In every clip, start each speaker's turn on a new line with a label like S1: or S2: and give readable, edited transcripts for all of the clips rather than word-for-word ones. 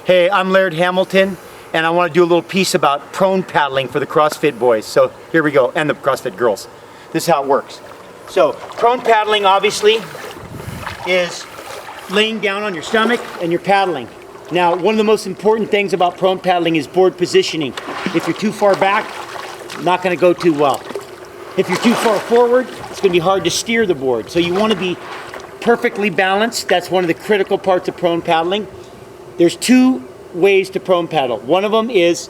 S1: Hey, I'm Laird Hamilton, and I want to do a little piece about prone paddling for the CrossFit boys. So here we go, and the CrossFit girls. This is how it works. So prone paddling obviously is laying down on your stomach and you're paddling. Now, one of the most important things about prone paddling is board positioning. If you're too far back, not going to go too well. If you're too far forward, it's going to be hard to steer the board. So you want to be perfectly balanced. That's one of the critical parts of prone paddling. There's two ways to prone paddle. One of them is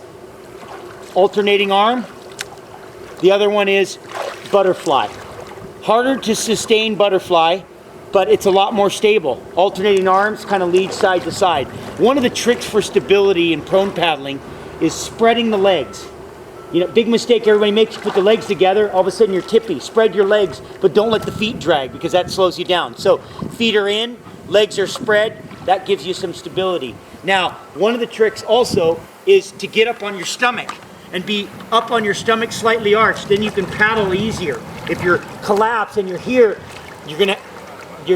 S1: alternating arm. The other one is butterfly. Harder to sustain butterfly, but it's a lot more stable. Alternating arms kind of lead side to side. One of the tricks for stability in prone paddling is spreading the legs. You know, big mistake everybody makes, you put the legs together, all of a sudden you're tippy. Spread your legs, but don't let the feet drag because that slows you down. So feet are in, legs are spread, that gives you some stability. Now, one of the tricks also is to get up on your stomach and be up on your stomach slightly arched, then you can paddle easier. If you're collapsed and you're here, you're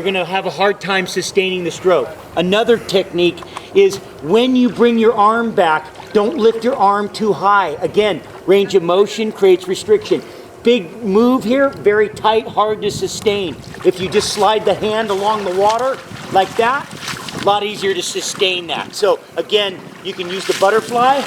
S1: gonna have a hard time sustaining the stroke. Another technique is when you bring your arm back, don't lift your arm too high. Again, range of motion creates restriction. Big move here, very tight, hard to sustain. If you just slide the hand along the water like that, a lot easier to sustain that. So again, you can use the butterfly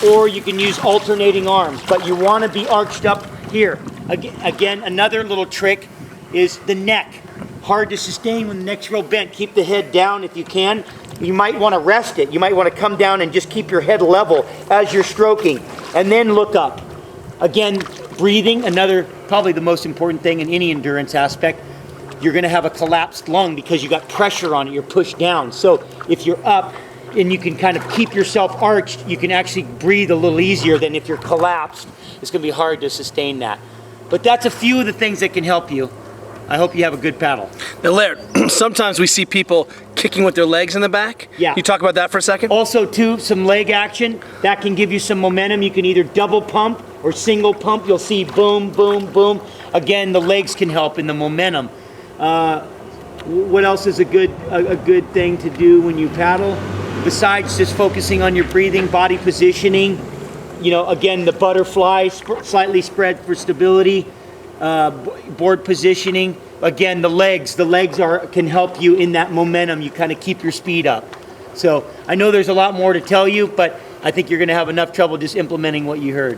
S1: or you can use alternating arms, but you want to be arched up here. Again, another little trick is the neck. Hard to sustain when the neck's real bent. Keep the head down if you can. You might want to rest it. You might want to come down and just keep your head level as you're stroking, and then look up. Again, breathing, another, probably the most important thing in any endurance aspect. You're going to have a collapsed lung because you got pressure on it, you're pushed down. So if you're up and you can kind of keep yourself arched, you can actually breathe a little easier than if you're collapsed. It's going to be hard to sustain that. But that's a few of the things that can help you. I hope you have a good paddle.
S2: Now Laird, sometimes we see people kicking with their legs in the back.
S1: Yeah.
S2: You talk about that for a second?
S1: Also too, some leg action. That can give you some momentum. You can either double pump or single pump. You'll see boom, boom, boom. Again, the legs can help in the momentum. What else is a good thing to do when you paddle? Besides just focusing on your breathing, body positioning, you know, again, the butterfly, slightly spread for stability, board positioning. Again, the legs can help you in that momentum. You kind of keep your speed up. So I know there's a lot more to tell you, but I think you're going to have enough trouble just implementing what you heard.